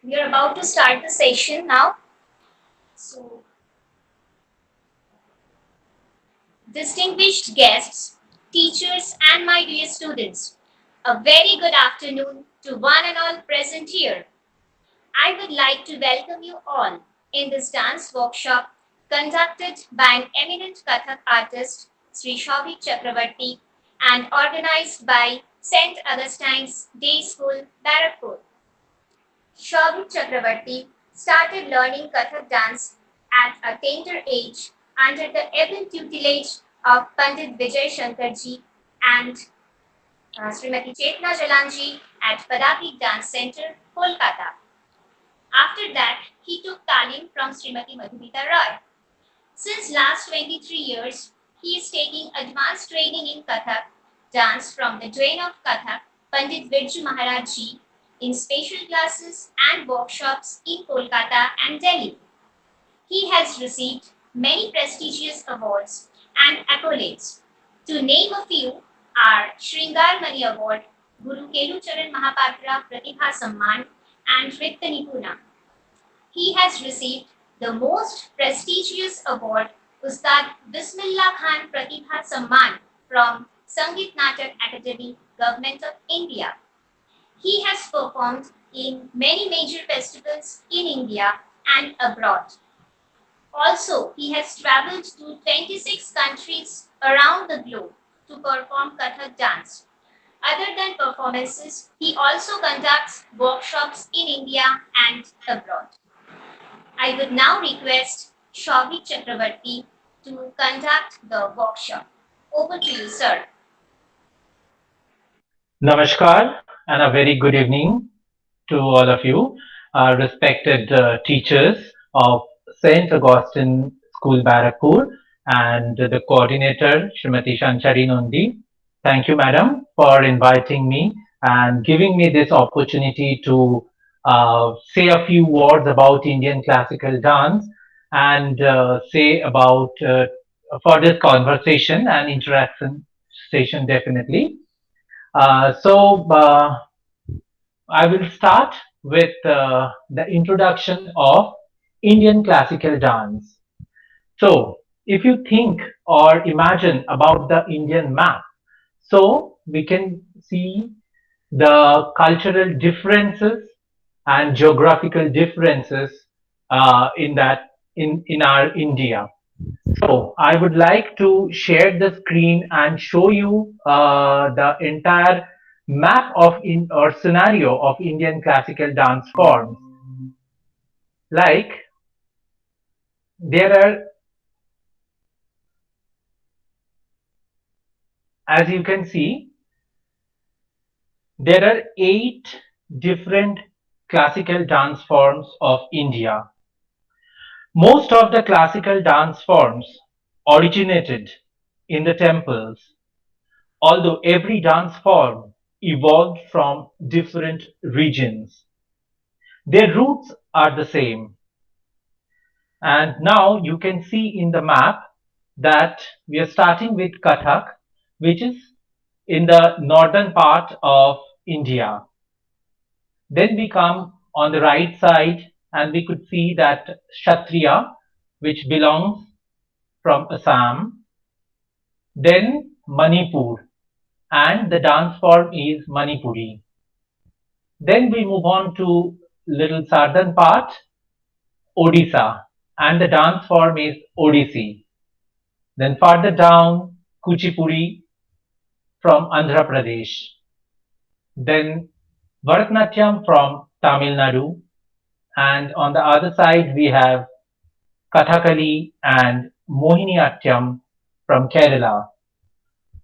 We are about to start the session now. So, distinguished guests, teachers, and my dear students, a very good afternoon to one and all present here. I would like to welcome you all in this dance workshop conducted by an eminent Kathak artist, Sri Shavik Chakravarti, and organized by St. Augustine's Day School, Barrackpur. Shavik Chakravarti started learning Kathak dance at a tender age under the able tutelage of Pandit Vijay Shankarji and Srimati Chetna Jalanji at Padapik Dance Center, Kolkata. After that, he took talim from Srimati Madhumita Roy. Since last 23 years, he is taking advanced training in Kathak dance from the Dwayne of Kathak, Pandit Virju Maharaj Ji, in special classes and workshops in Kolkata and Delhi. He has received many prestigious awards and accolades. To name a few are Shringar Mani Award, Guru Kelu Charan Mahapatra Pratibha Samman, and Ritta Nipuna. He has received the most prestigious award, Ustad Bismillah Khan Pratibha Samman from Sangeet Natak Academy, Government of India. He has performed in many major festivals in India and abroad. Also, he has traveled to 26 countries around the globe to perform Kathak dance. Other than performances, he also conducts workshops in India and abroad. I would now request Shavik Chakravarti to conduct the workshop. Over to you, sir. Namaskar and a very good evening to all of you, respected teachers of St. Augustine School Barrackpur and the coordinator Srimati Shanchari Nondi. Thank you, madam, for inviting me and giving me this opportunity to say a few words about Indian classical dance and say about for this conversation and interaction session definitely. So I will start with the introduction of Indian classical dance. So if you think or imagine about the Indian map, so we can see the cultural differences and geographical differences in our India. So I would like to share the screen and show you the entire map of in or scenario of Indian classical dance forms. Like there are, as you can see, there are 8 different classical dance forms of India. Most of the classical dance forms originated in the temples, although every dance form evolved from different regions. Their roots are the same. And now you can see in the map that we are starting with Kathak, which is in the northern part of India. Then we come on the right side and we could see that Kshatriya, which belongs from Assam. Then Manipur, and the dance form is Manipuri. Then we move on to little southern part, Odisha, and the dance form is Odissi. Then farther down, Kuchipudi from Andhra Pradesh. Then Bharatanatyam from Tamil Nadu. And on the other side, we have Kathakali and Mohiniyattam from Kerala.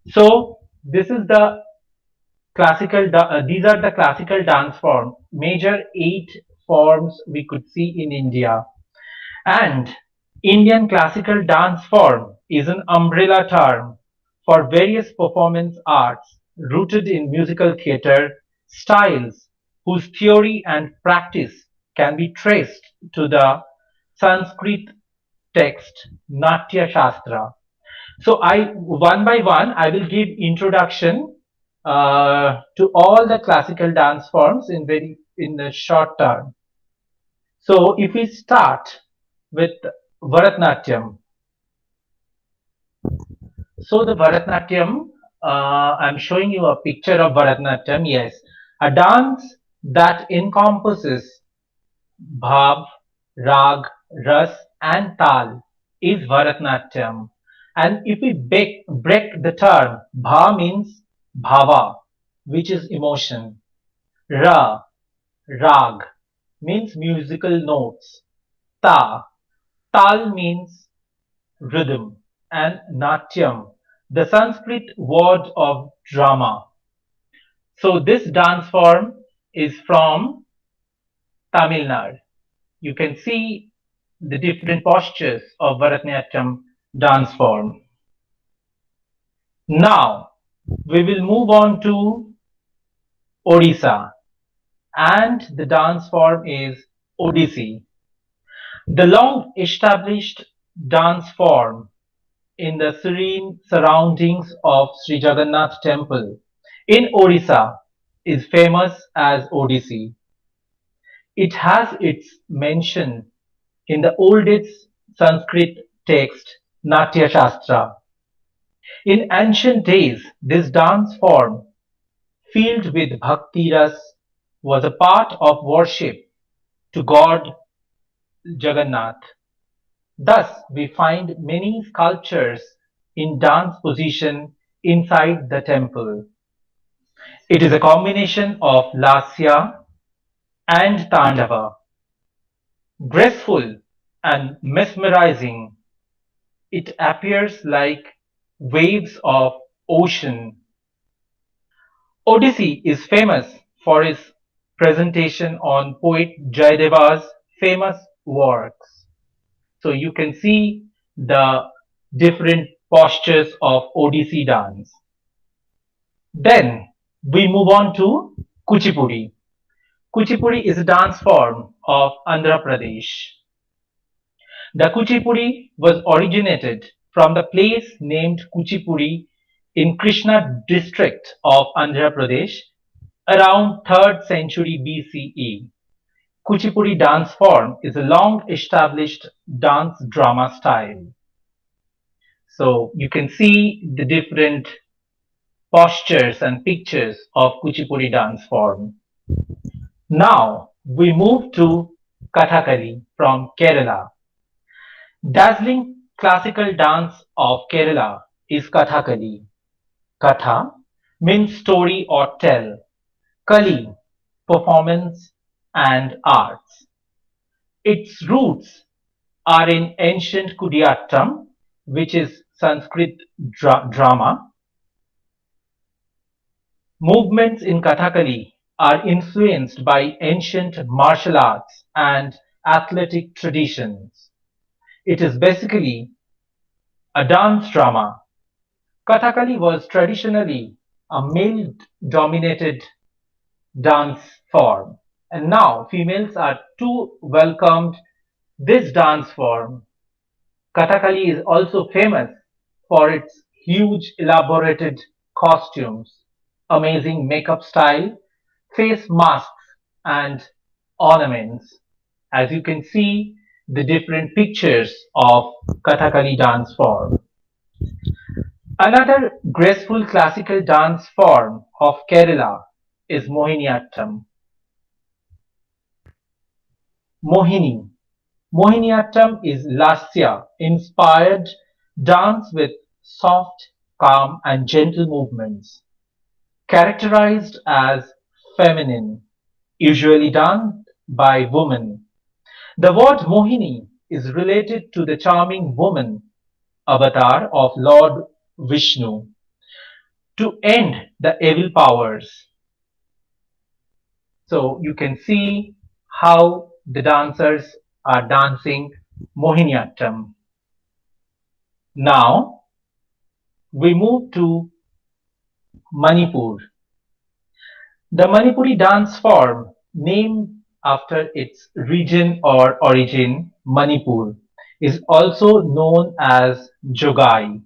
So this is the these are the classical dance form, major 8 forms we could see in India. And Indian classical dance form is an umbrella term for various performance arts rooted in musical theatre styles whose theory and practice can be traced to the Sanskrit text Natya Shastra. So I one by one I will give introduction to all the classical dance forms in the short term. So if we start with Bharatnatyam, so the Bharatnatyam, I'm showing you a picture of Bharatnatyam. Yes, a dance that encompasses bhav, rag, ras, and tal is Bharatnatyam. And if we break the term, bha means bhava, which is emotion. Ra, rag, means musical notes. Ta, tal means rhythm. And natyam, the Sanskrit word of drama. So this dance form is from Tamil Nadu. You can see the different postures of Bharatanatyam dance form. Now, we will move on to Odisha, and the dance form is Odissi. The long established dance form in the serene surroundings of Sri Jagannath temple in Odisha is famous as Odissi. It has its mention in the oldest Sanskrit text Natya Shastra. In ancient days, this dance form, filled with bhakti ras, was a part of worship to God Jagannath. Thus, we find many sculptures in dance position inside the temple. It is a combination of lasya and tandava, graceful and mesmerizing. It appears like waves of ocean. Odissi is famous for its presentation on poet Jayadeva's famous works. So you can see the different postures of Odissi dance. Then we move on to Kuchipudi. Kuchipudi is a dance form of Andhra Pradesh. The Kuchipudi was originated from the place named Kuchipudi in Krishna district of Andhra Pradesh around 3rd century BCE. Kuchipudi dance form is a long established dance drama style. So you can see the different postures and pictures of Kuchipudi dance form. Now we move to Kathakali from Kerala. Dazzling classical dance of Kerala is Kathakali. Katha means story or tell. Kali, performance and arts. Its roots are in ancient Kudiyattam, which is Sanskrit drama. Movements in Kathakali are influenced by ancient martial arts and athletic traditions. It is basically a dance drama. Kathakali was traditionally a male-dominated dance form, and now females are too welcomed this dance form. Kathakali is also famous for its huge elaborated costumes, amazing makeup style, face masks, and ornaments. As you can see, the different pictures of Kathakali dance form. Another graceful classical dance form of Kerala is Mohiniyattam. Mohini. Mohiniyattam is Lasya inspired dance with soft, calm, and gentle movements, characterized as feminine, usually done by women. The word Mohini is related to the charming woman avatar of Lord Vishnu to end the evil powers. So you can see how the dancers are dancing Mohiniyattam. Now we move to Manipur. The Manipuri dance form, named after its region or origin, Manipur, is also known as Jogai.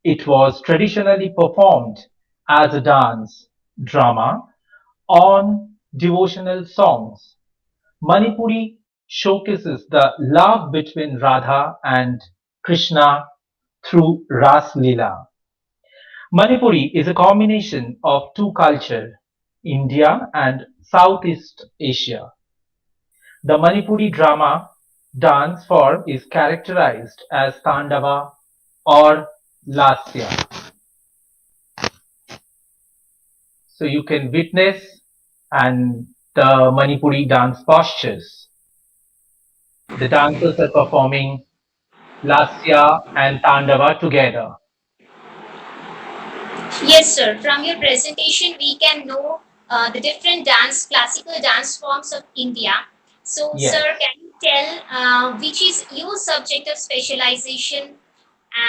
It was traditionally performed as a dance drama on devotional songs. Manipuri showcases the love between Radha and Krishna through Ras Leela. Manipuri is a combination of two cultures, India and Southeast Asia. The Manipuri drama dance form is characterized as Tandava or Lasya. So you can witness and the Manipuri dance postures. The dancers are performing Lasya and Tandava together. Yes, sir. From your presentation, we can know the different classical dance forms of India. So, sir, Yes. can you tell which is your subject of specialization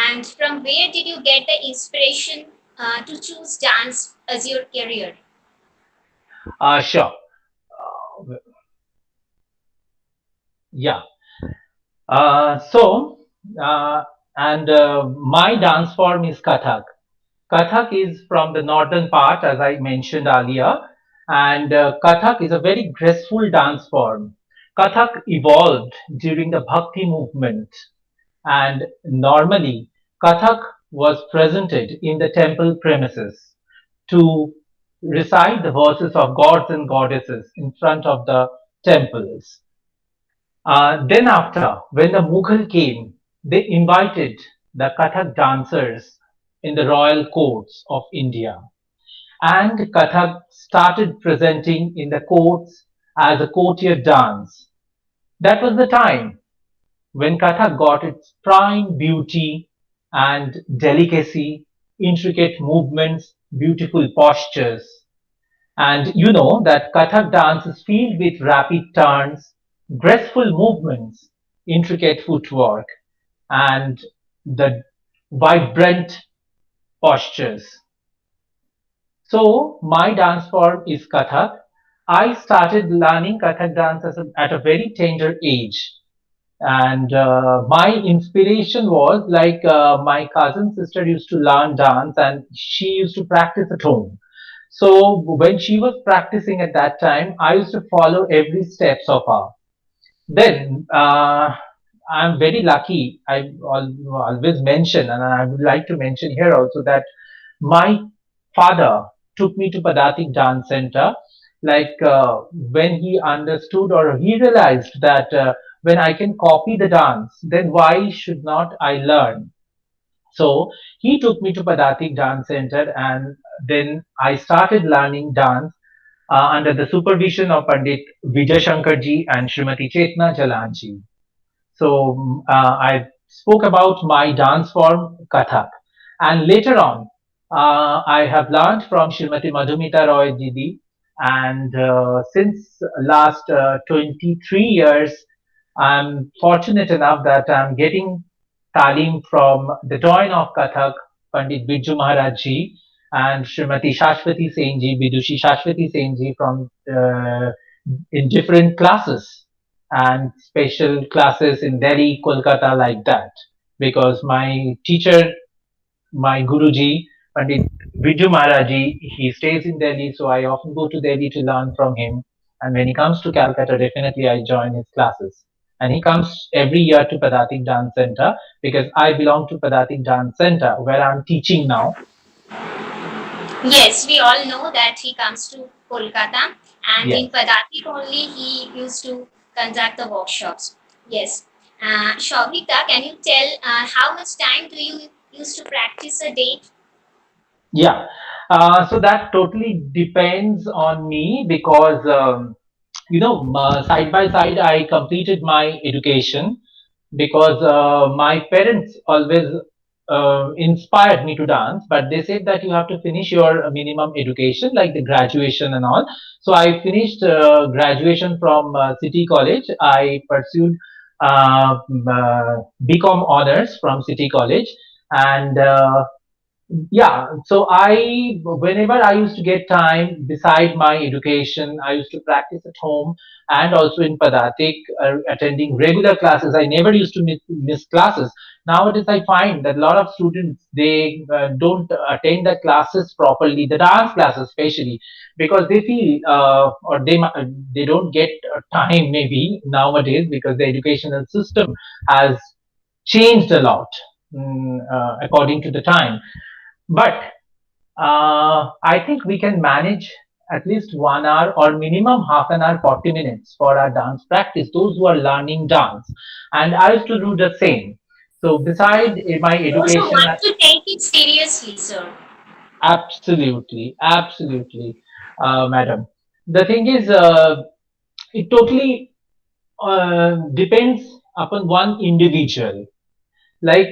and from where did you get the inspiration to choose dance as your career? Sure. Yeah. So, uh, and my dance form is Kathak. Kathak is from the northern part, as I mentioned earlier, and Kathak is a very graceful dance form. Kathak evolved during the Bhakti movement, and normally Kathak was presented in the temple premises to recite the verses of gods and goddesses in front of the temples. Then after, when the Mughal came, they invited the Kathak dancers in the royal courts of India. And Kathak started presenting in the courts as a courtier dance. That was the time when Kathak got its prime beauty and delicacy, intricate movements, beautiful postures. And you know that Kathak dance is filled with rapid turns, graceful movements, intricate footwork, and the vibrant postures. So, my dance form is Kathak. I started learning Kathak dance at a very tender age. And my inspiration was like my cousin sister used to learn dance and she used to practice at home. So when she was practicing at that time, I used to follow every steps of her. Then I'm very lucky. Always mention, and I would like to mention here also that my father took me to Padatik Dance Center. Like when he understood or he realized that when I can copy the dance, then why should not I learn? So he took me to Padatik Dance Center, and then I started learning dance under the supervision of Pandit Vijay Shankarji and Srimati Chetna Jalanji. So I spoke about my dance form Kathak, and later on I have learned from Srimati Madhumita Roy Didi, and since last 23 years, I'm fortunate enough that I'm getting talim from the Doyen of Kathak, Pandit Biju Maharaj ji, and Srimati Shashwati Sen ji, Vidushi Shashwati Sen ji from in different classes and special classes in Delhi, Kolkata, like that. Because my teacher, my Guruji, Pandit Biju Maharaji, he stays in Delhi, so I often go to Delhi to learn from him. And when he comes to Calcutta, definitely I join his classes. And he comes every year to Padatik Dance Center because I belong to Padatik Dance Center where I'm teaching now. Yes, we all know that he comes to Kolkata and in Yes. Padatik only he used to conduct the workshops. Yes. Shobhita, can you tell how much time do you use to practice a day? Yeah. So that totally depends on me because side by side, I completed my education because my parents always inspired me to dance, but they said that you have to finish your minimum education, like the graduation and all. So I finished graduation from City College. I pursued BCom honors from City College, and Yeah, so whenever I used to get time beside my education, I used to practice at home and also in Padatik, attending regular classes. I never used to miss classes. Nowadays, I find that a lot of students, they don't attend the classes properly, the dance classes especially, because they feel or they don't get time maybe nowadays, because the educational system has changed a lot, according to the time. But I think we can manage at least 1 hour or minimum half an hour, 40 minutes for our dance practice, those who are learning dance. And I used to do the same. So, beside my Those who education, want to take it seriously, sir. absolutely, absolutely, madam. The thing is, it totally depends upon one individual. Like,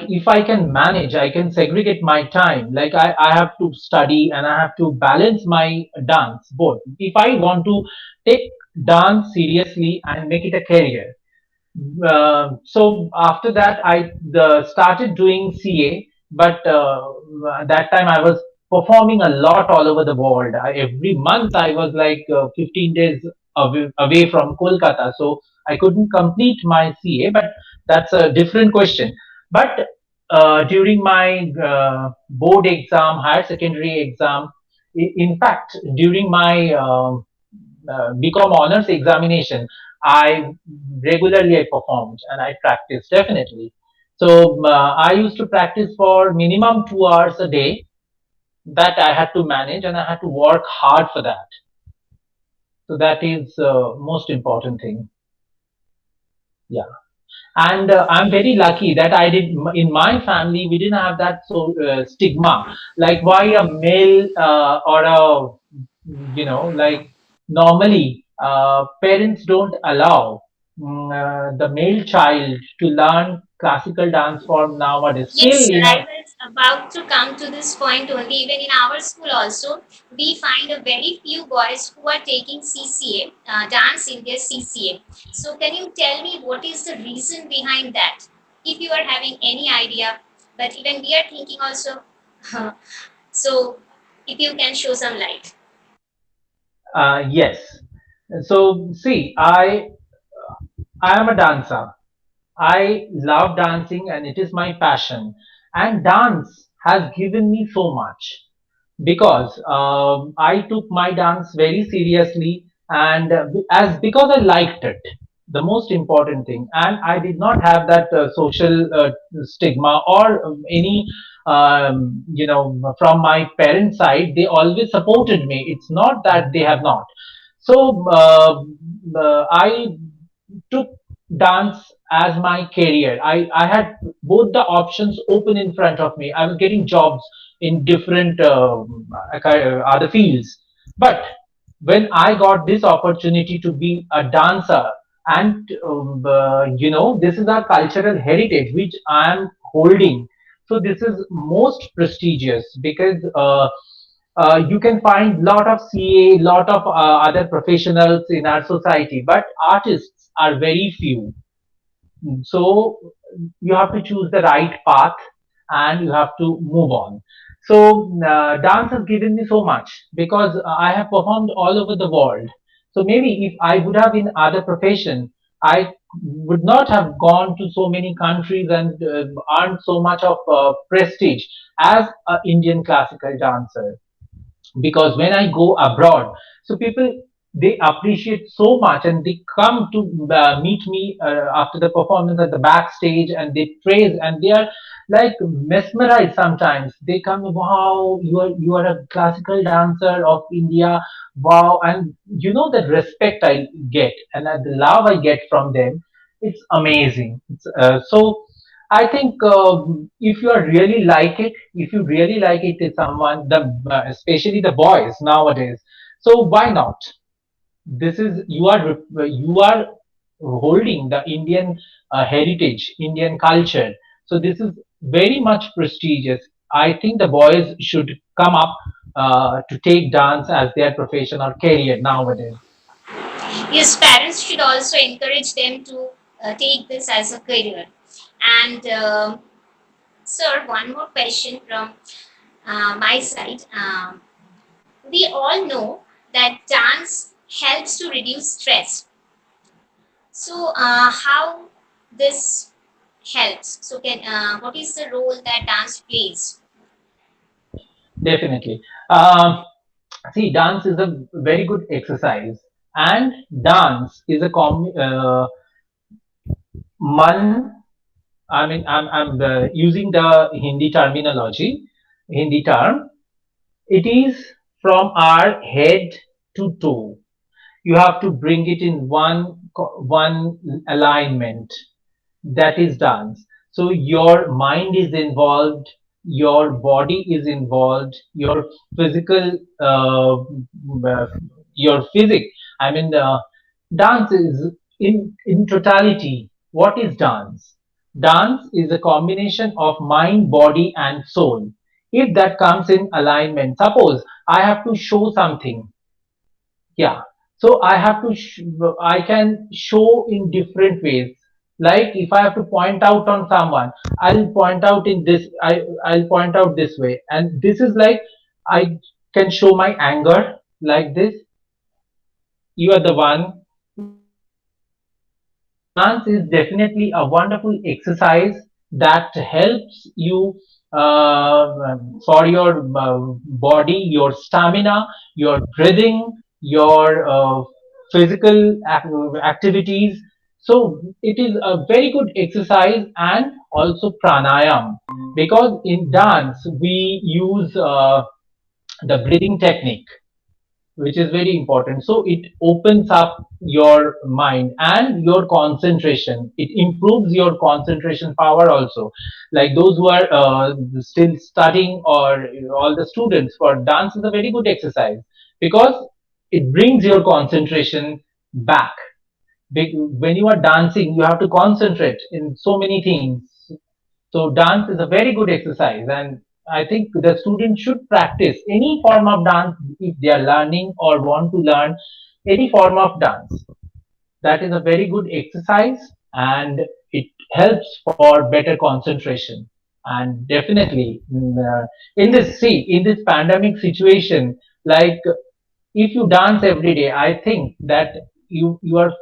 if I can manage, I can segregate my time. Like, I have to study and I have to balance my dance both. If I want to take dance seriously and make it a career, so after that, I started doing CA, but that time I was performing a lot all over the world. Every month I was like 15 days away from Kolkata, so I couldn't complete my CA. But that's a different question. But during my board exam, higher secondary exam, in fact, during my BCom honors examination, I regularly I performed and I practiced definitely. So I used to practice for minimum 2 hours a day. That I had to manage and I had to work hard for that. So that is most important thing. Yeah. And I'm very lucky that I did in my family we didn't have that so stigma, like why a male or a, like, normally parents don't allow the male child to learn classical dance form nowadays, Yes, still sir. in I a. was about to come to this point only. Even in our school, also, we find a very few boys who are taking CCA, dance in their CCA. So, can you tell me what is the reason behind that? If you are having any idea, but even we are thinking also. So, if you can show some light. Yes, so see, I am a dancer. I love dancing and it is my passion. And dance has given me so much because I took my dance very seriously, and as because I liked it, the most important thing, and I did not have that social stigma or any, from my parents' side. They always supported me. It's not that they have not. So I took dance as my career. I had both the options open in front of me. I was getting jobs in different other fields. But when I got this opportunity to be a dancer, and this is our cultural heritage which I am holding. So this is most prestigious because you can find lot of CA, lot of other professionals in our society, but artists are very few. So you have to choose the right path and you have to move on. So dance has given me so much because I have performed all over the world. So maybe if I would have in other profession, I would not have gone to so many countries and earned so much of prestige as an Indian classical dancer. Because when I go abroad, so people, they appreciate so much and they come to meet me after the performance at the backstage, and they praise and they are like mesmerized. Sometimes they come, wow, you are a classical dancer of India, wow. And the respect I get and the love I get from them, it's amazing. So I think if you are really like it, if you really like it to someone, especially the boys nowadays, so why not? This is you are holding the Indian heritage, Indian culture. So this is very much prestigious. I think the boys should come up to take dance as their profession or career nowadays. Yes, parents should also encourage them to take this as a career. And sir, one more question from my side. We all know that dance helps to reduce stress. So, how this helps? So, can what is the role that dance plays? Definitely. See, dance is a very good exercise, and dance is a man. I'm using the Hindi terminology, Hindi term. It is from our head to toe. You have to bring it in one alignment. That is dance. So your mind is involved, your body is involved, your physical uh, your physic, I mean dance is in totality. What is dance? Dance is a combination of mind, body and soul. If that comes in alignment, suppose I have to show something. Yeah, so I can show in different ways. Like if I have to point out on someone, I'll point out in this I'll point out this way, and this is like I can show my anger like this. You are the one. Dance is definitely a wonderful exercise that helps you for your body, your stamina, your breathing, your physical activities. So it is a very good exercise, and also pranayam, because in dance we use the breathing technique, which is very important. So it opens up your mind and your concentration. It improves your concentration power also. Like those who are still studying, or all the students, for dance is a very good exercise, because it brings your concentration back. When you are dancing, you have to concentrate in so many things. So dance is a very good exercise, and I think the student should practice any form of dance if they are learning or want to learn any form of dance. That is a very good exercise, and it helps for better concentration. And definitely, in this, see, in this pandemic situation, like if you dance every day, I think that you are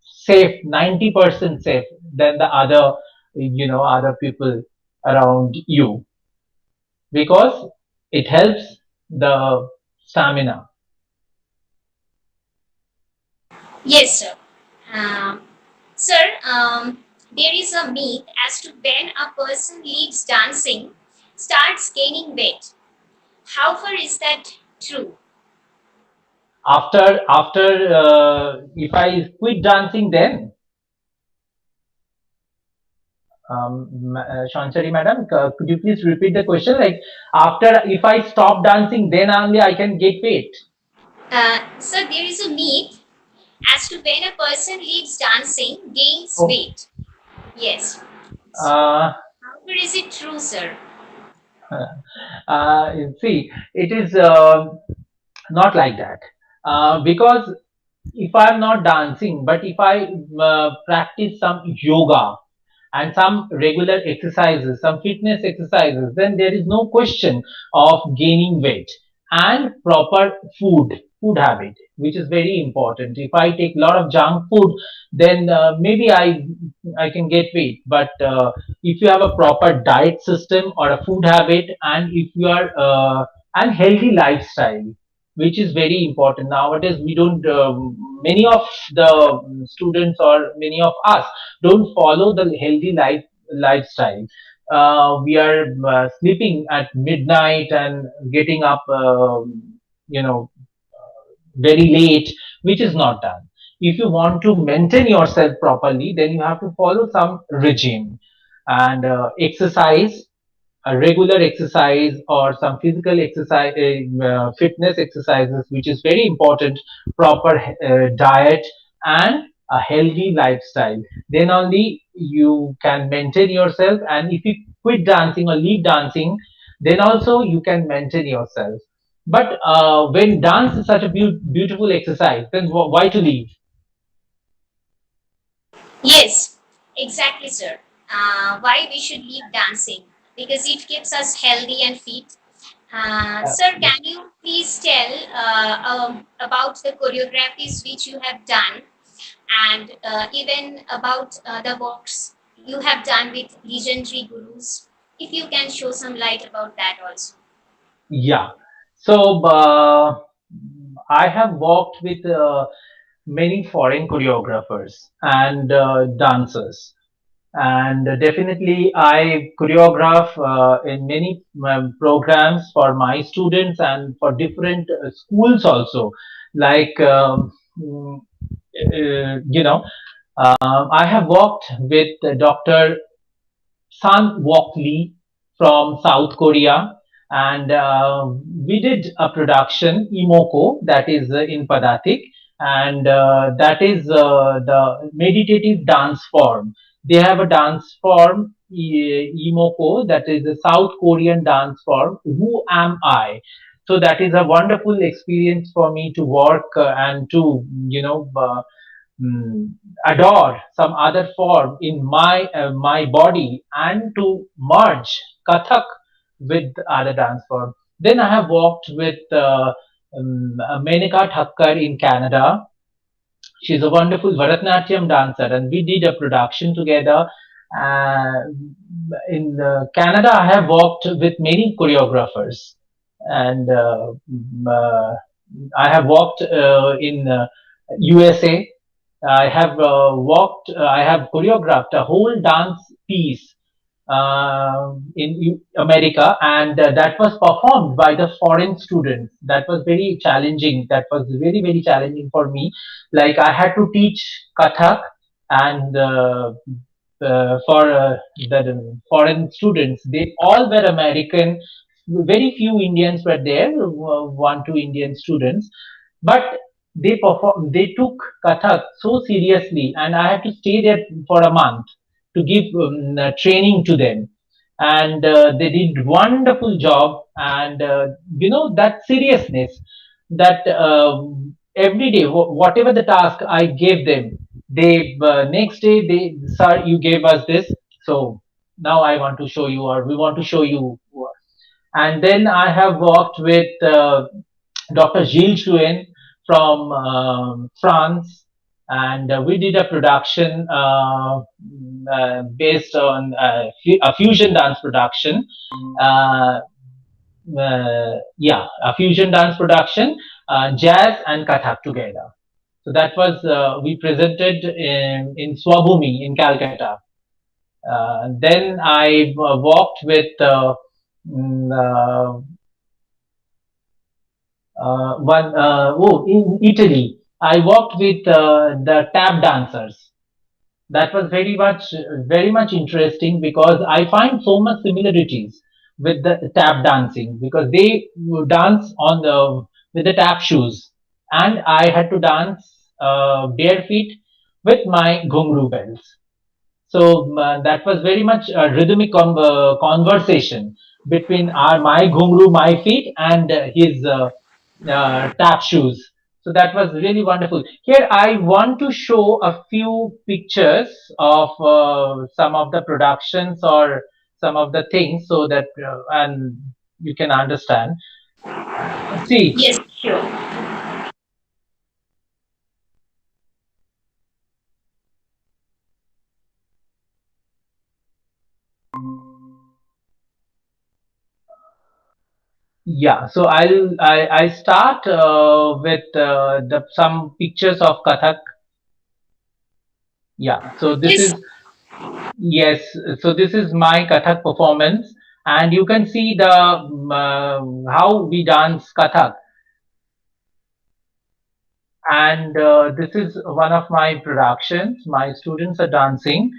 safe, 90% safe than the other, other people around you, because it helps the stamina. Yes, sir. Um, sir, there is a myth as to when a person leaves dancing, starts gaining weight. How far is that true? After if I quit dancing, then Shanchari madam, could you please repeat the question? Like, after, if I stop dancing, then only I can get weight. Sir, there is a myth as to when a person leaves dancing, gains Oh, weight. Yes. So, uh, how far is it true, sir? see, it is not like that, because if I'm not dancing, but if I practice some yoga and some regular exercises, some fitness exercises, then there is no question of gaining weight. And proper food habit, which is very important. If I take a lot of junk food, then maybe I can get weight. But if you have a proper diet system or a food habit, and if you are and healthy lifestyle, which is very important nowadays. We don't Many of the students, or many of us, don't follow the healthy lifestyle. We are sleeping at midnight and getting up you know very late, which is not done. If you want to maintain yourself properly, then you have to follow some regime, and exercise, a regular exercise, or some physical exercise, fitness exercises, which is very important. Proper diet and a healthy lifestyle, then only you can maintain yourself. And if you quit dancing or leave dancing, then also you can maintain yourself. But when dance is such a beautiful exercise, then why to leave? Yes, exactly, sir. Why we should leave dancing? Because it keeps us healthy and fit. Sir, can you please tell about the choreographies which you have done and even about the works you have done with legendary gurus? If you can show some light about that also. Yeah. So I have worked with many foreign choreographers and dancers, and definitely I choreograph in many programs for my students and for different schools also. Like I have worked with Dr. San Wok Lee from South Korea, and we did a production Imoko that is in Padatik, and that is the meditative dance form. They have a dance form Imoko that is a South Korean dance form. Who am I? So that is a wonderful experience for me to work and to mm, adore some other form in my body and to merge Kathak with other dance form. Then I have worked with Menaka Thakkar in Canada. She's a wonderful Bharatanatyam dancer, and we did a production together. Uh, in Canada, I have worked with many choreographers, and I have worked in USA. I have choreographed a whole dance piece in America, and that was performed by the foreign students. That was very challenging. That was very, very challenging for me. Like I had to teach Kathak, and for the foreign students, they all were American. Very few Indians were there, one, two Indian students, but they took Kathak so seriously, and I had to stay there for a month to give training to them, and they did wonderful job. And that seriousness, that every day whatever the task I gave them, they next day they, sir, you gave us this, so now I want to show you, or we want to show you. And then I have worked with Dr. Gilles Chuen from France, and we did a production based on a fusion dance production. Uh, a fusion dance production, jazz and Kathak together. So that was we presented in Swabhumi in Calcutta. Then I walked with mm, uh, in Italy. I walked with the tap dancers. That was very much interesting because I find so much similarities with the tap dancing, because they dance on the with the tap shoes, and I had to dance bare feet with my ghungru bells. So that was very much a rhythmic conversation between my ghungru, my feet, and his tap shoes. So that was really wonderful. Here I want to show a few pictures of some of the productions or some of the things, so that and you can understand. See, Yes, sure. yeah. So I start with the some pictures of Kathak. Yeah. So this Yes, is Yes, so this is my Kathak performance, and you can see the how we dance Kathak. And this is one of my productions. My students are dancing,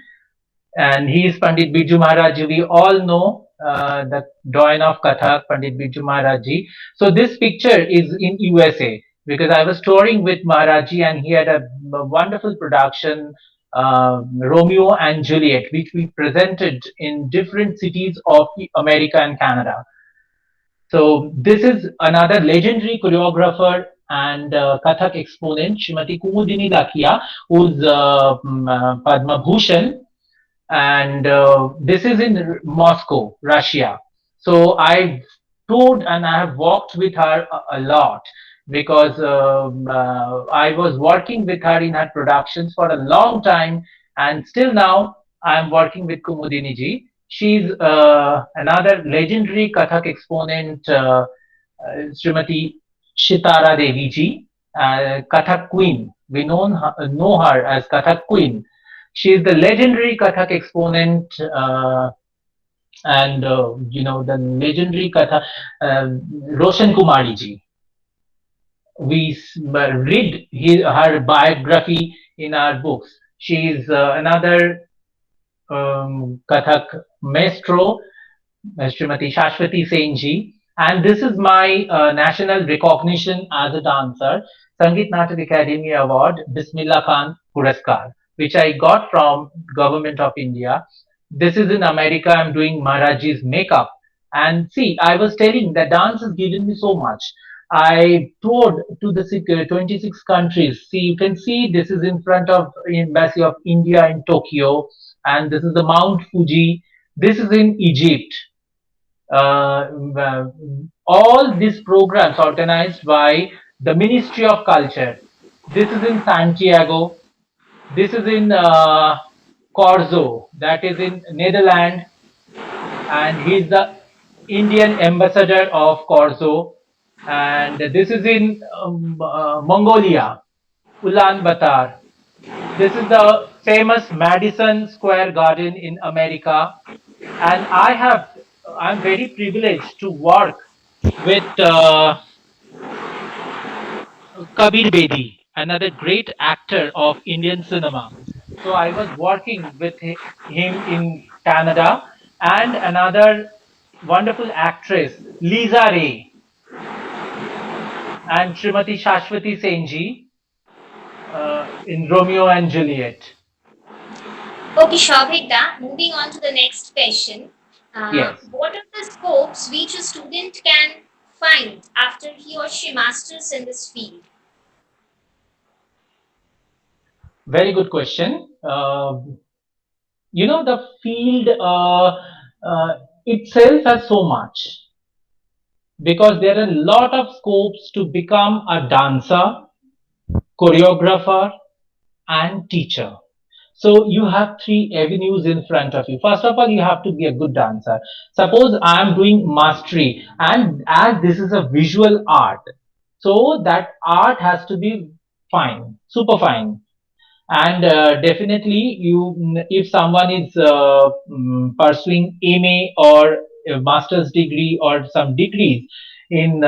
and he is Pandit Biju Maharaj Ji. We all know the doyen of Kathak, Pandit Biju Maharaj Ji. So this picture is in USA, because I was touring with Maharaj Ji, and he had a wonderful production, Romeo and Juliet, which we presented in different cities of America and Canada. So this is another legendary choreographer and Kathak exponent, Shrimati Kumudini Lakia, who's Padma Bhushan, and this is in Moscow, Russia. So I toured and I have walked with her a lot because I was working with her in her productions for a long time, and still now I am working with Kumudini ji. She's another legendary Kathak exponent, Srimati Shitara Devi ji, Kathak Queen. We know her as Kathak Queen. She is the legendary Kathak exponent, and the legendary Katha, Roshan Kumari ji. We read her biography in our books. She is another Kathak maestro, Srimati Shashwati Senji, and this is my national recognition as a dancer, Sangeet Natak Academy Award, Bismillah Khan Puraskar, which I got from Government of India. This is in America. I'm doing Maharaji's makeup, and see, I was telling that dance has given me so much. I toured to the 26 countries. See, you can see this is in front of Embassy of India in Tokyo, and this is the Mount Fuji. This is in Egypt. uh, all these programs organized by the Ministry of Culture. This is in Santiago. This is in Corzo, that is in Netherlands, and he's the Indian ambassador of Corzo. And this is in Mongolia, Ulaanbaatar. This is the famous Madison Square Garden in America, and I'm very privileged to work with Kabir Bedi, another great actor of Indian cinema. So I was working with him in Canada, and another wonderful actress, Lisa Ray, and Srimati Shashwati Senji in Romeo and Juliet. Okay, Shobhita, moving on to the next question. Yes, What are the scopes which a student can find after he or she masters in this field? very good question. The field itself has so much, because there are a lot of scopes to become a dancer, choreographer, and teacher. So you have three avenues in front of you. First of all, you have to be a good dancer. Suppose I am doing mastery, and as this is a visual art, so that art has to be fine, super fine. And definitely, if someone is pursuing MA or a master's degree or some degrees in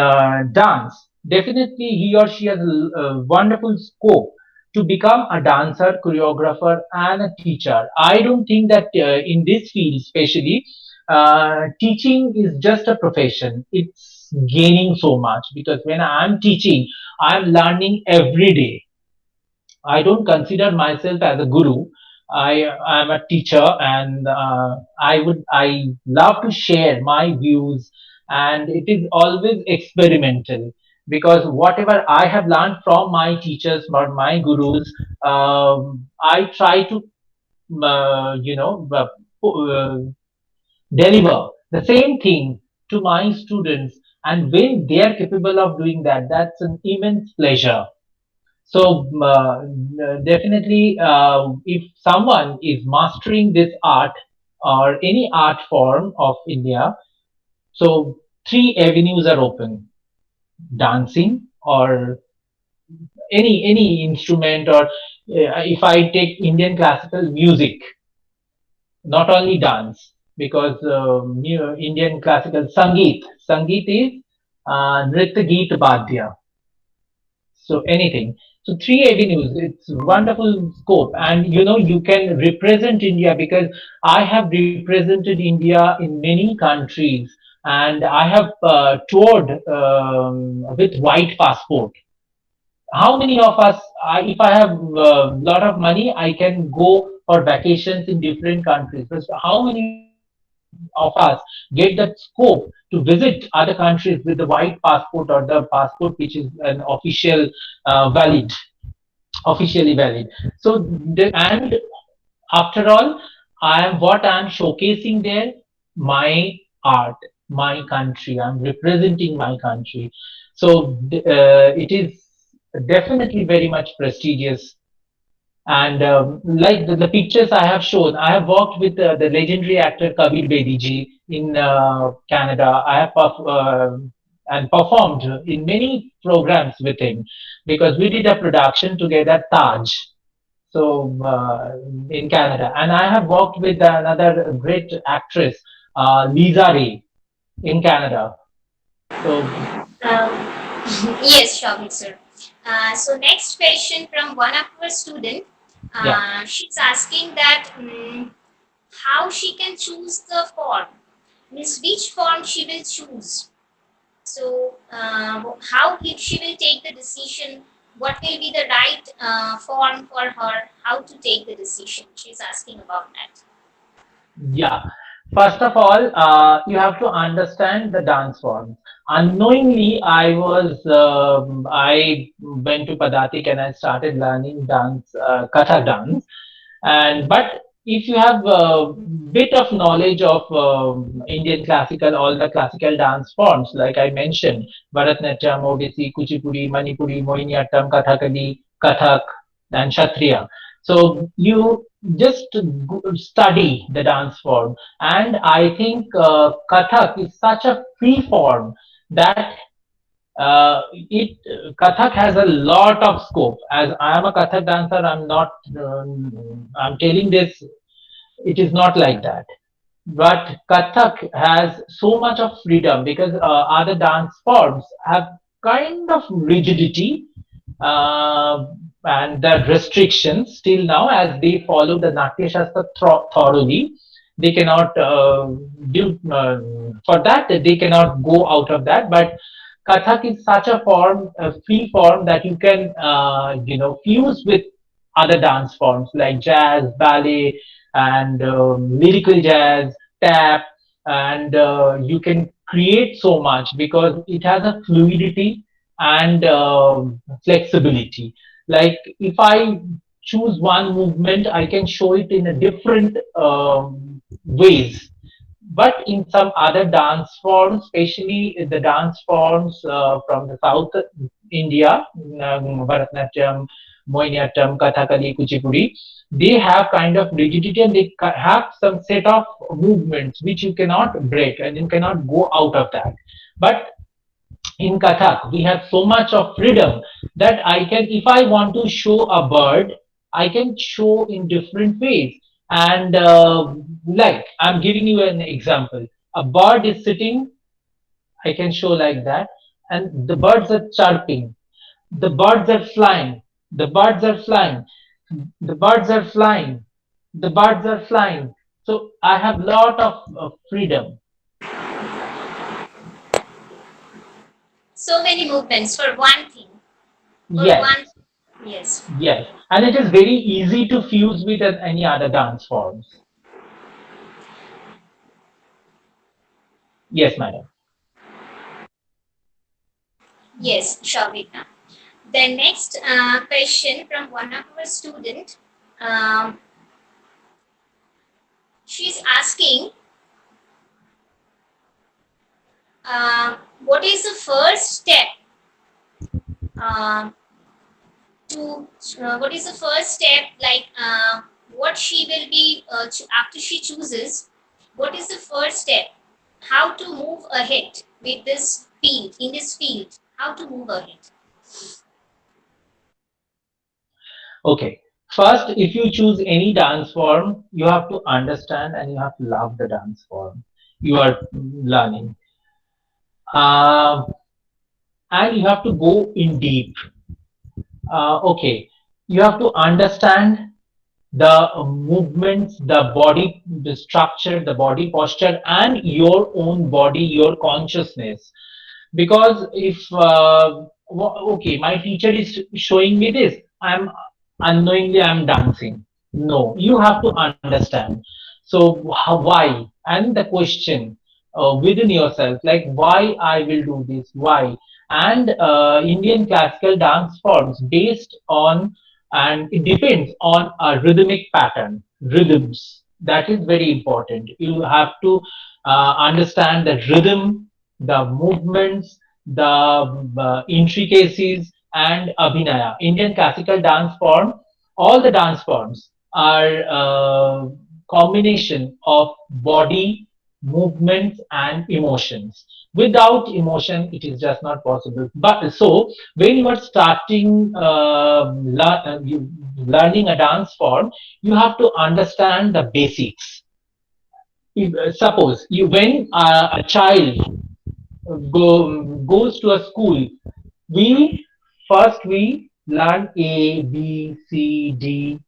dance, definitely he or she has a wonderful scope to become a dancer, choreographer, and a teacher. I don't think that in this field, especially, teaching is just a profession. It's gaining so much, because when I'm teaching, I'm learning every day. I don't consider myself as a guru. I am a teacher, and I love to share my views, and it is always experimental, because whatever I have learned from my teachers or my gurus, I try to deliver the same thing to my students, and when they are capable of doing that, that's an immense pleasure. So definitely, if someone is mastering this art or any art form of India, so three avenues are open: dancing, or any instrument, or if I take Indian classical music, not only dance, because Indian classical Sangeet is Nritya Geet Badya. So anything. So three avenues. It's wonderful scope, and you can represent India, because I have represented India in many countries, and I have toured with white passport. How many of us, if I have a lot of money, I can go for vacations in different countries. But how many of us get that scope to visit other countries with the white passport, or the passport which is an valid, officially valid? So, and after all, I am showcasing there, my art. my country. I'm representing my country. So it is definitely very much prestigious. And like the pictures I have shown, I have worked with the legendary actor Kabir Bedi ji in Canada. I have and performed in many programs with him because we did a production together, Taj. So in Canada, and I have worked with another great actress, Lisa Ray, in Canada. So Um, yes, Shavik sir. So next question from one of our student. yeah. She's asking that how she can choose the form, means which form she will choose. So how she will take the decision? What will be the right form for her? How to take the decision? She's asking about that. Yeah. First of all, you have to understand the dance form. Unknowingly, I went to Padatik and I started learning dance, Kathak dance. And but if you have a bit of knowledge of Indian classical, all the classical dance forms, like I mentioned, Bharatnatyam, Odissi, Kuchipudi, Manipuri, Mohiniyattam, Kathakali, Kathak, and Kshatriya. So you just study the dance form, and I think Kathak is such a free form that it Kathak has a lot of scope. As I am a Kathak dancer, I'm not. I'm telling this. It is not like that. But Kathak has so much of freedom because other dance forms have kind of rigidity uh, and the restrictions still now as they follow the Natya Shastra thoroughly. They cannot do for that. They cannot go out of that. But Kathak is such a form, a free form that you can fuse with other dance forms like jazz, ballet, and lyrical jazz, tap, and you can create so much because it has a fluidity and flexibility. Like if I choose one movement, I can show it in a different ways. But in some other dance forms, especially the dance forms from the South India, Bharatanatyam, Mohiniyattam, Kathakali, Kuchipudi, they have kind of rigidity and they have some set of movements which you cannot break and you cannot go out of that. But in Kathak, we have so much of freedom that I can, if I want to show a bird, I can show in different ways. And like, I'm giving you an example. A bird is sitting, I can show like that, and the birds are chirping. The birds are flying. The birds are flying. The birds are flying. The birds are flying. So I have lot of freedom. So many movements for one thing, for Yes, one. Yes. yes, and it is very easy to fuse with any other dance forms. Yes, madam. Yes, Shavita. The next question from one of our student. Um, she's asking, what is the first step um, to what is the first step like what she will be after she chooses, what is the first step, how to move ahead with this field, in this field, how to move ahead. Okay. First, if you choose any dance form, you have to understand and you have to love the dance form you are learning. Um and you have to go in deep. Okay. You have to understand the movements, the body, the structure, the body posture, and your own body, your consciousness. Because if okay, my teacher is showing me this, I'm unknowingly I'm dancing. No, you have to understand. So why? And the question within yourself, like why I will do this, why? And Indian classical dance forms based on, and it depends on a rhythmic pattern, rhythms. That is very important. You have to understand the rhythm, the movements, the intricacies, and abhinaya. Indian classical dance form, all the dance forms are combination of body, movements, and emotions. Without emotion, it is just not possible. But so when you are starting learning a dance form, you have to understand the basics. If, suppose you when a child goes to a school, we we learn A, B, C, D.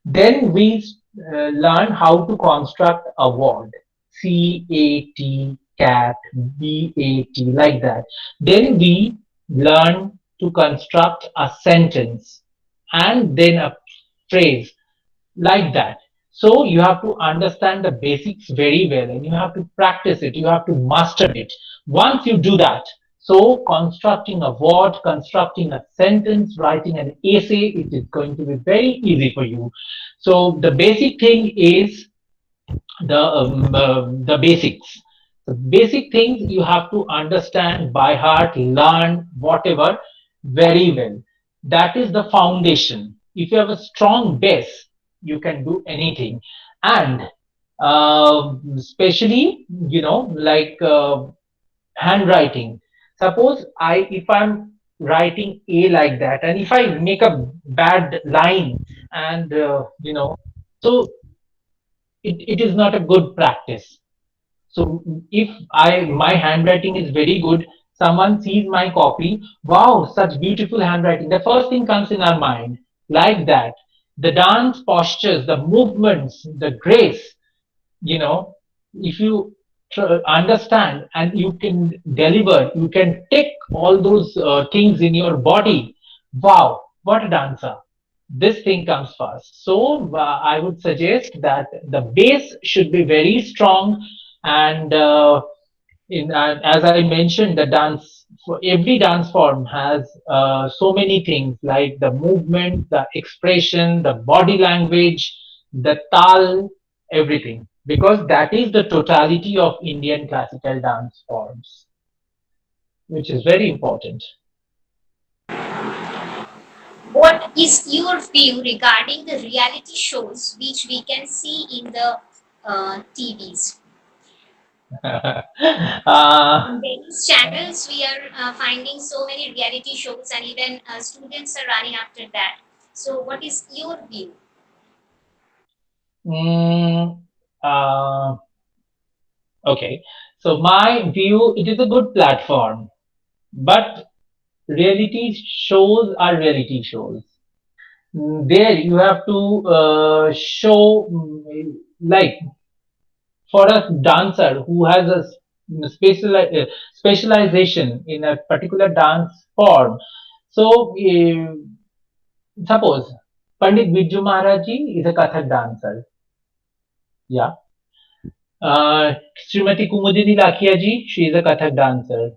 Then we learn how to construct a word. CAT, cat, BAT, like that. Then we learn to construct a sentence and then a phrase, like that. So you have to understand the basics very well and you have to practice it. You have to master it. Once you do that, so constructing a word, constructing a sentence, writing an essay, it is going to be very easy for you. So the basic thing is the basics. The basic things you have to understand by heart, learn whatever very well. That is the foundation. If you have a strong base, you can do anything. And especially, like handwriting. Suppose if I'm writing A like that, and if I make a bad line, and so it is not a good practice. So if my handwriting is very good, someone sees my copy, wow, such beautiful handwriting. The first thing comes in our mind, like that. The dance postures, the movements, the grace, you know, if you understand and you can deliver, you can take all those things in your body. Wow, what a dancer! This thing comes first. So I would suggest that the base should be very strong, and as I mentioned, the dance for every dance form has so many things like the movement, the expression, the body language, the tal, everything, because that is the totality of Indian classical dance forms, which is very important. What is your view regarding the reality shows which we can see in the TVs? uh, In various channels, we are finding so many reality shows, and even students are running after that. So, what is your view? mm, uh, okay, so my view, it is a good platform, but reality shows are reality shows. There you have to show, like for a dancer who has a specialization in a particular dance form. So suppose Pandit Biju Maharaj ji is a Kathak dancer. Yeah. Srimati Kumudini Lakhia ji, she is a Kathak dancer.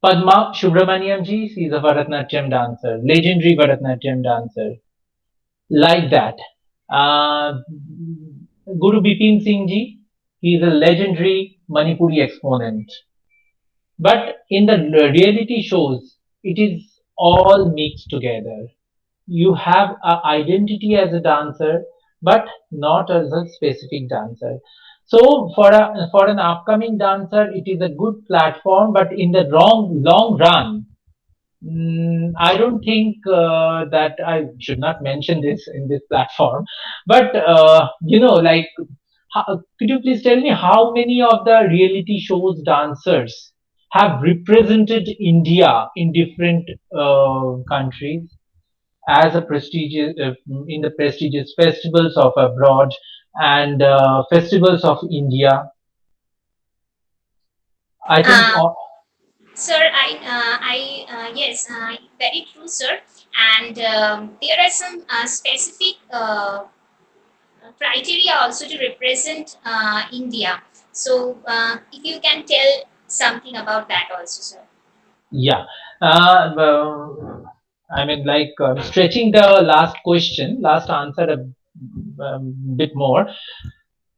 Padma Subramaniam ji, she is a Bharatnatyam dancer, legendary Bharatnatyam dancer. Like that. Uh, Guru Bipin Singh ji, he is a legendary Manipuri exponent. But in the reality shows, it is all mixed together. You have an identity as a dancer, but not as a specific dancer. So for an upcoming dancer, it is a good platform, but in the long run, I don't think that I should not mention this in this platform, but like, could you please tell me how many of the reality shows dancers have represented India in different countries as a prestigious in the prestigious festivals of abroad and festivals of India? I think. Uh, Sir, yes, very true, sir. And there are some specific criteria also to represent India. So, if you can tell something about that also, sir. Yeah. Well, I mean, like stretching the last question, last answer bit more.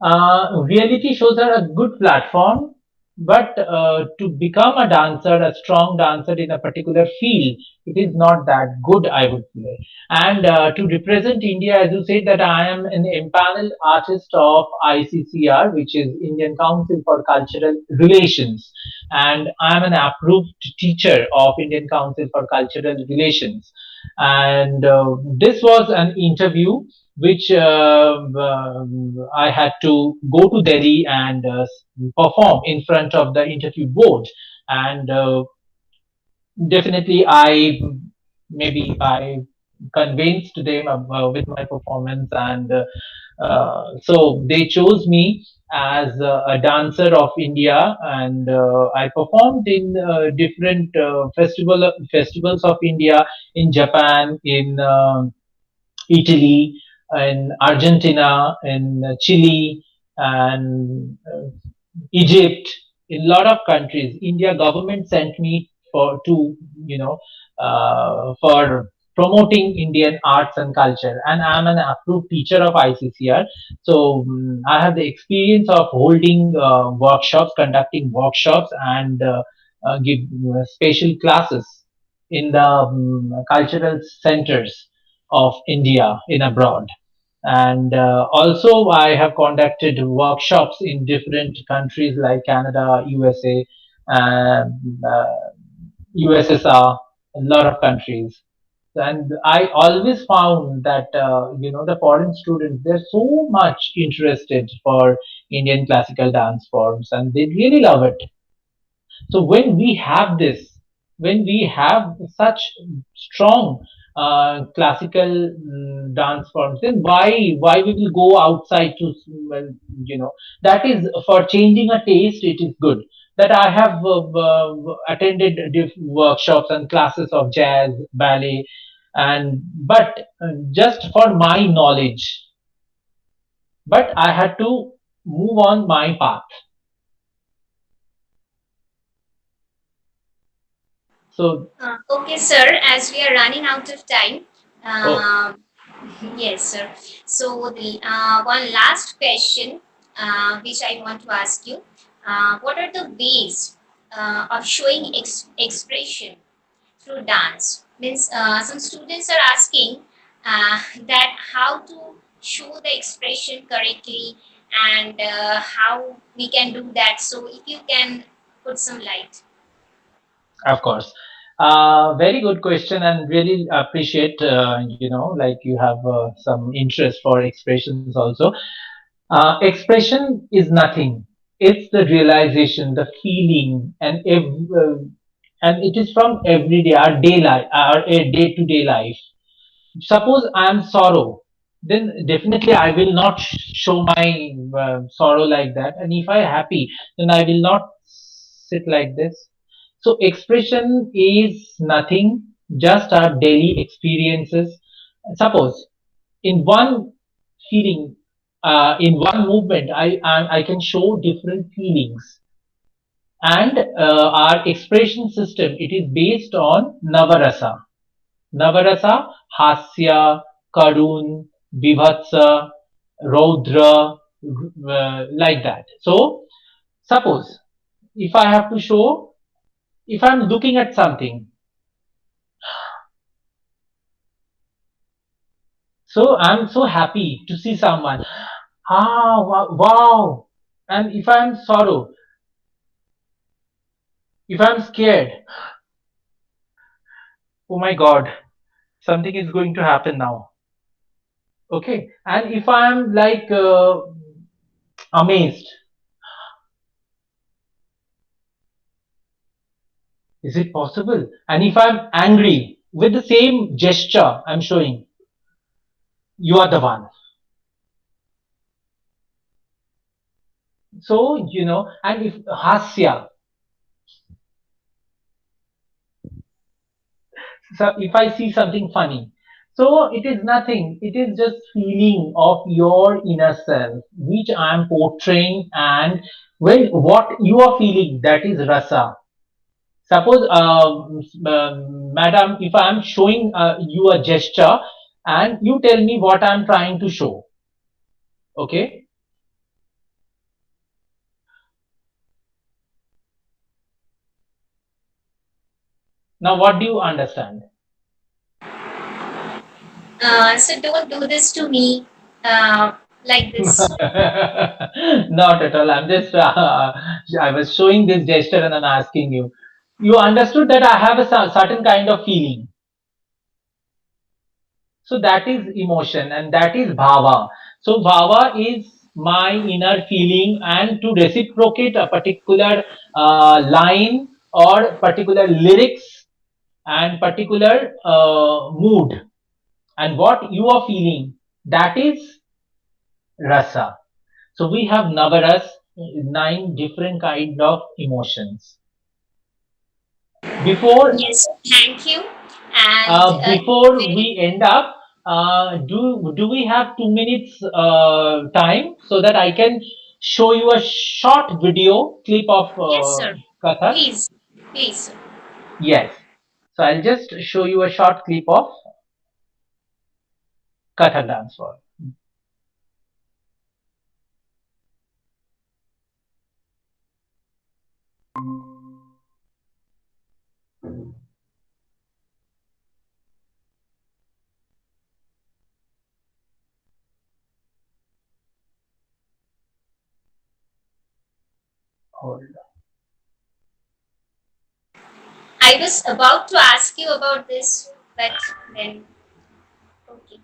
Reality shows are a good platform, but to become a dancer, a strong dancer in a particular field, it is not that good, I would say. And to represent India, as you said, that I am an empaneled artist of ICCR, which is Indian Council for Cultural Relations, and I am an approved teacher of Indian Council for Cultural Relations. And this was an interview which I had to go to Delhi and perform in front of the interview board. And definitely, I convinced them with my performance, and so they chose me as a dancer of India, and I performed in different festivals of India in Japan, in Italy, in Argentina, in Chile, and Egypt, in a lot of countries. India government sent me for to you know for promoting Indian arts and culture, and I'm an approved teacher of ICCR. So I have the experience of holding workshops, conducting workshops, and give special classes in the cultural centers of India in abroad. And also, I have conducted workshops in different countries like Canada, USA, and USSR, a lot of countries. And I always found that the foreign students, they're so much interested for Indian classical dance forms, and they really love it. So when we have this, when we have such strong classical dance forms, then why we will go outside to, well, that is for changing a taste. It is good that I have attended workshops and classes of jazz, ballet, and but just for my knowledge. But I had to move on my path. So, Okay, sir, as we are running out of time, oh, um, yes, sir. So, the one last question which I want to ask you, what are the ways of showing expression through dance? Means some students are asking that how to show the expression correctly and how we can do that. So, if you can put some light. of course. Very good question, and really appreciate, like you have some interest for expressions also. Expression is nothing. It's the realization, the feeling, and it is from everyday, our day life, our day-to-day life. Suppose I am sorrow, then definitely I will not show my sorrow like that. And if I happy, then I will not sit like this. So expression is nothing, just our daily experiences. Suppose in one feeling, in one movement, I can show different feelings, and our expression system, it is based on Navarasa. Navarasa, Hasya, Karun, Vibhatsa, Raudra, like that. So, suppose if I have to show, if I'm looking at something, so I'm so happy to see someone. Ah, wow. And if I'm sorrow, if I'm scared, oh my God, something is going to happen now. Okay. And if I'm like amazed, is it possible? And if I'm angry, with the same gesture I'm showing, you are the one. So, and if hasya, so if I see something funny, so it is nothing. It is just feeling of your inner self, which I am portraying, and when what you are feeling, that is rasa. Suppose, madam, if I am showing you a gesture, and you tell me what I am trying to show. Okay. Now, what do you understand? So don't do this to me like this. Not at all. I'm just, I was showing this gesture and I'm asking you. You understood that I have a certain kind of feeling. So that is emotion and that is bhava. So bhava is my inner feeling, and to reciprocate a particular line or particular lyrics and particular mood and what you are feeling, that is rasa. So we have navaras, nine different kind of emotions. Before Yes, thank you. And before very we end up, do we have 2 minutes time so that I can show you a short video clip of yes, sir. Kathak? Please, please, sir. Yes. So I'll just show you a short clip of Kathak dance form. Hold I was about to ask you about this, but then okay.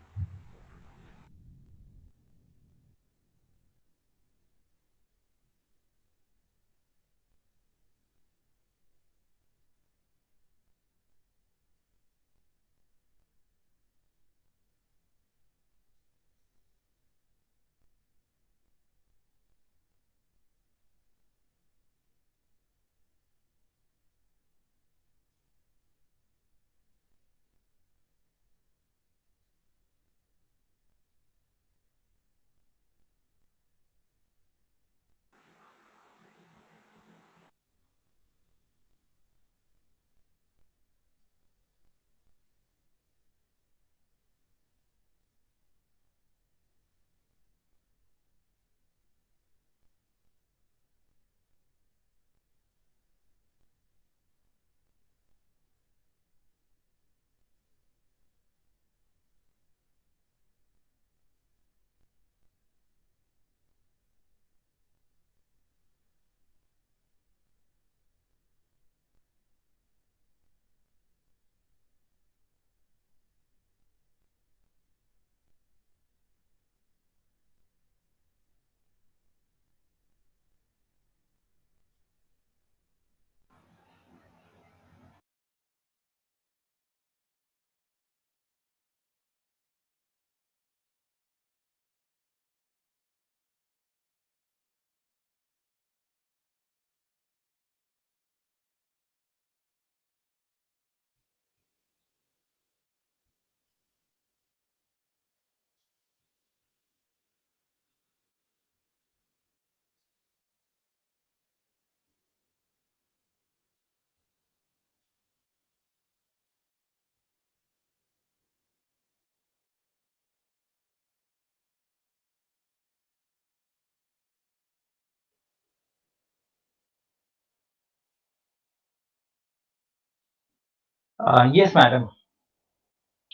yes, madam.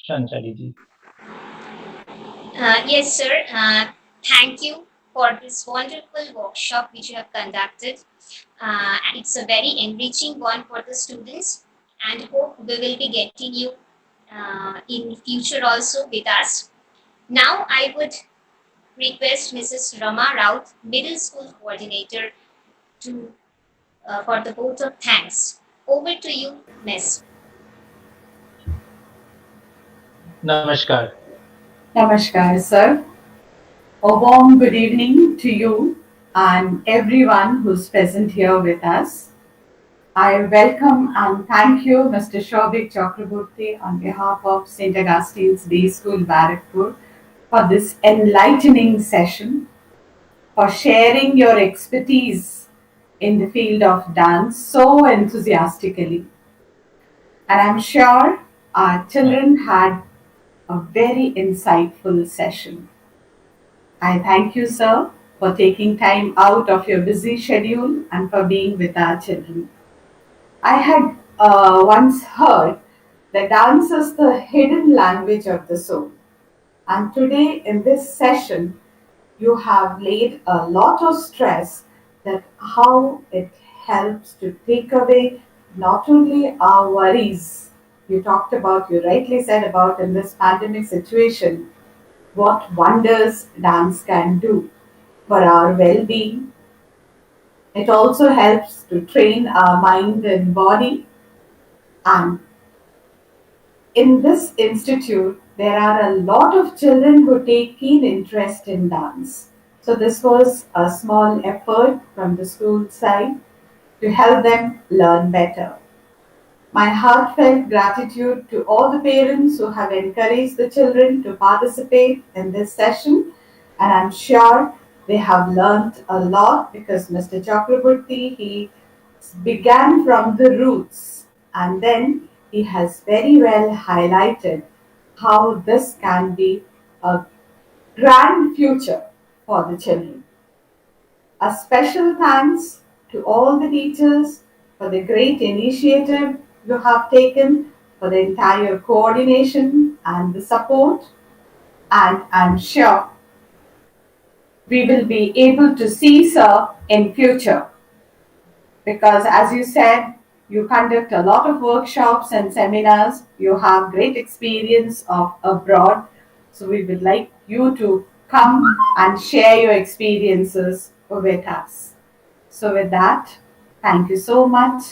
Shanchali ji. Yes, sir. Thank you for this wonderful workshop which you have conducted. And it's a very enriching one for the students. And hope we will be getting you in future also with us. Now I would request Mrs. Rama Raut, Middle School Coordinator, to for the vote of thanks. Over to you, Miss. Namaskar. Namaskar, sir. A warm good evening to you and everyone who's present here with us. I welcome and thank you, Mr. Shobik Chakraborty, on behalf of St. Augustine's Day School, Barrackpur, for this enlightening session, for sharing your expertise in the field of dance so enthusiastically. And I'm sure our children had a very insightful session. I thank you, sir, for taking time out of your busy schedule and for being with our children. I had once heard that dance is the hidden language of the soul. And today, in this session, you have laid a lot of stress that how it helps to take away not only our worries. You talked about, you rightly said about in this pandemic situation, what wonders dance can do for our well being. It also helps to train our mind and body. And in this institute, there are a lot of children who take keen interest in dance. So, this was a small effort from the school side to help them learn better. My heartfelt gratitude to all the parents who have encouraged the children to participate in this session, and I'm sure they have learned a lot because Mr. Chakraborty he began from the roots and then he has very well highlighted how this can be a grand future for the children. A special thanks to all the teachers for the great initiative you have taken, for the entire coordination and the support. And I'm sure we will be able to see sir in future because as you said, you conduct a lot of workshops and seminars. You have great experience of abroad. So we would like you to come and share your experiences with us. So, with that, thank you so much.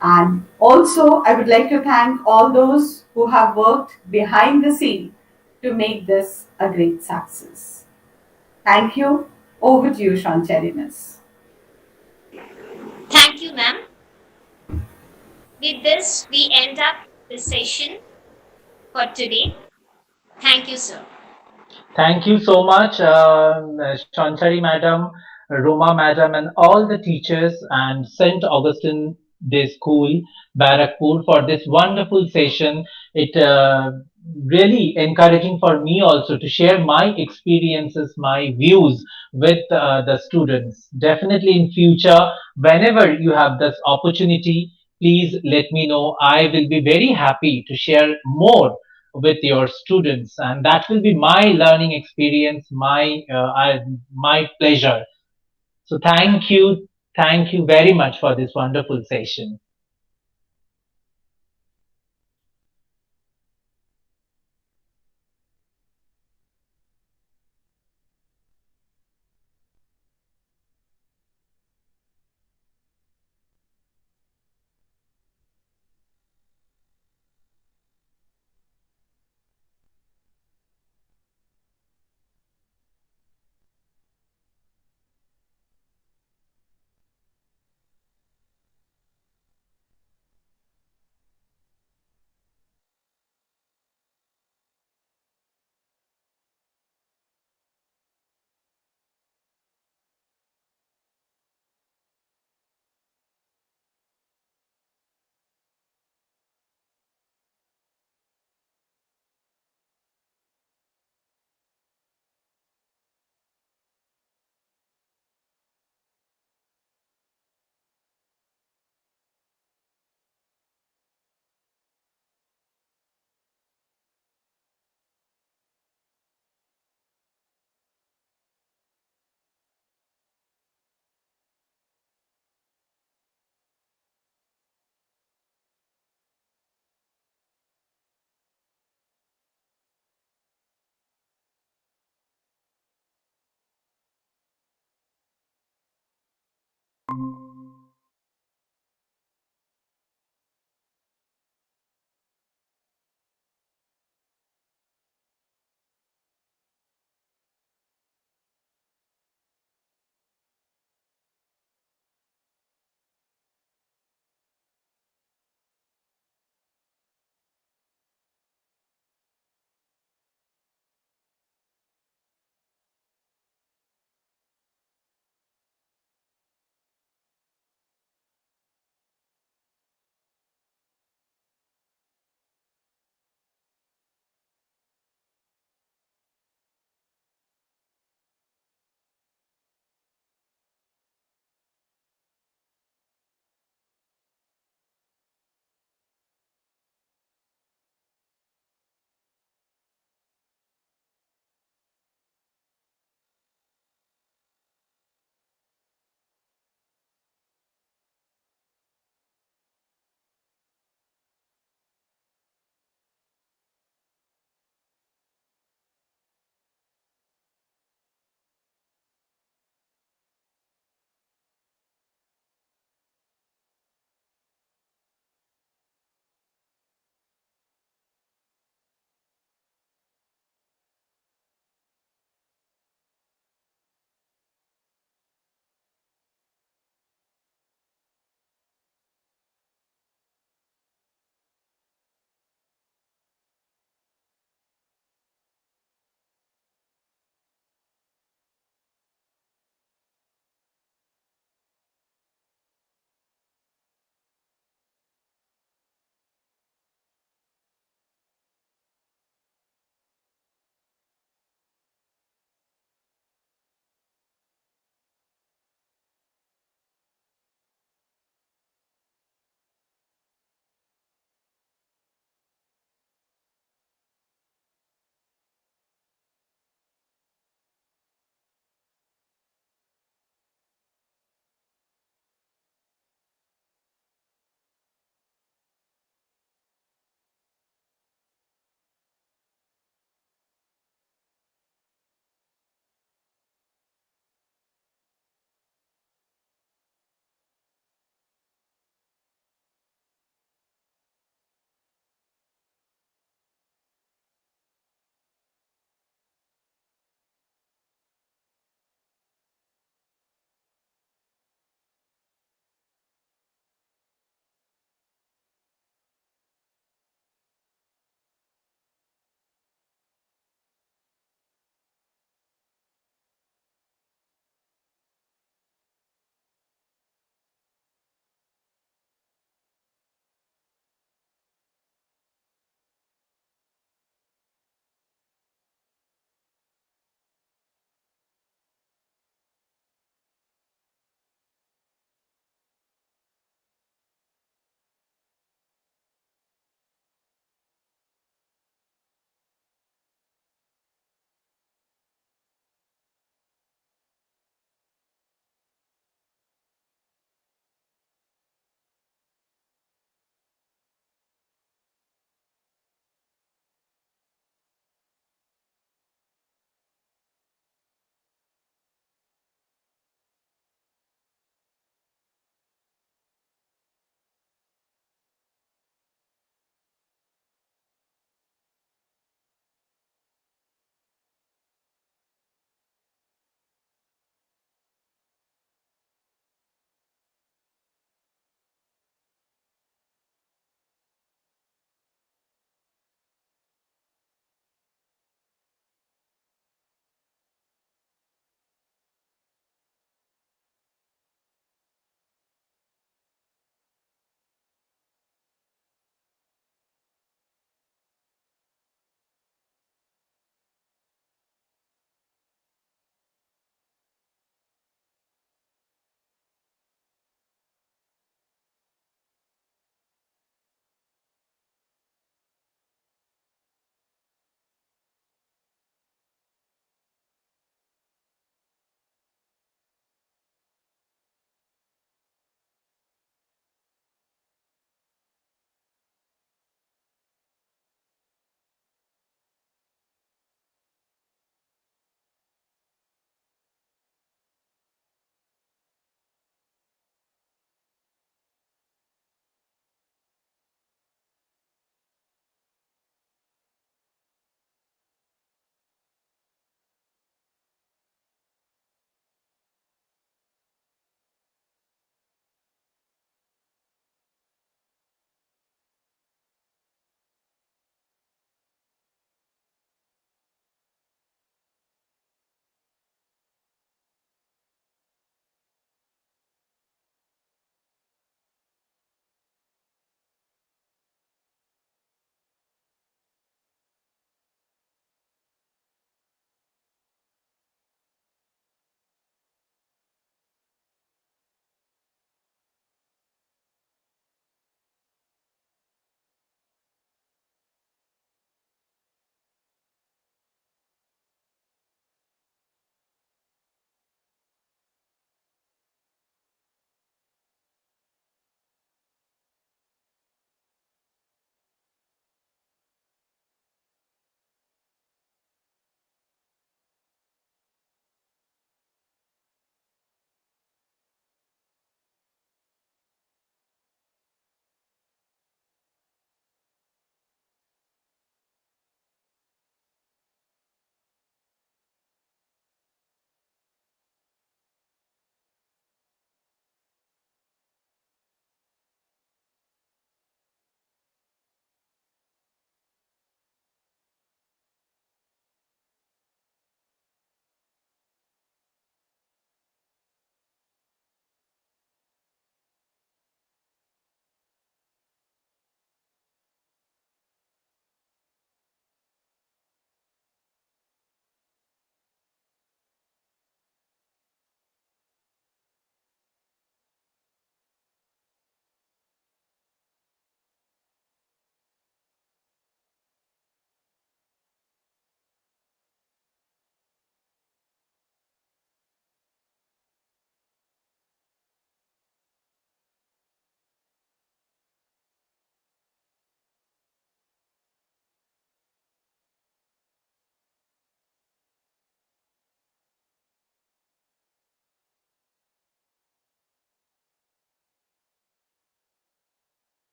And also, I would like to thank all those who have worked behind the scene to make this a great success. Thank you. Over to you, Shancharinas. Thank you, ma'am. With this, we end up the session for today. Thank you, sir. Thank you so much, Chanchari Madam, Roma Madam, and all the teachers and St. Augustine Day School, Barakpur, for this wonderful session. It really encouraging for me also to share my experiences, my views with the students. Definitely in future, whenever you have this opportunity, please let me know. I will be very happy to share more with your students, and that will be my learning experience, my pleasure. So thank you very much for this wonderful session.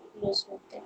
Close करते हैं।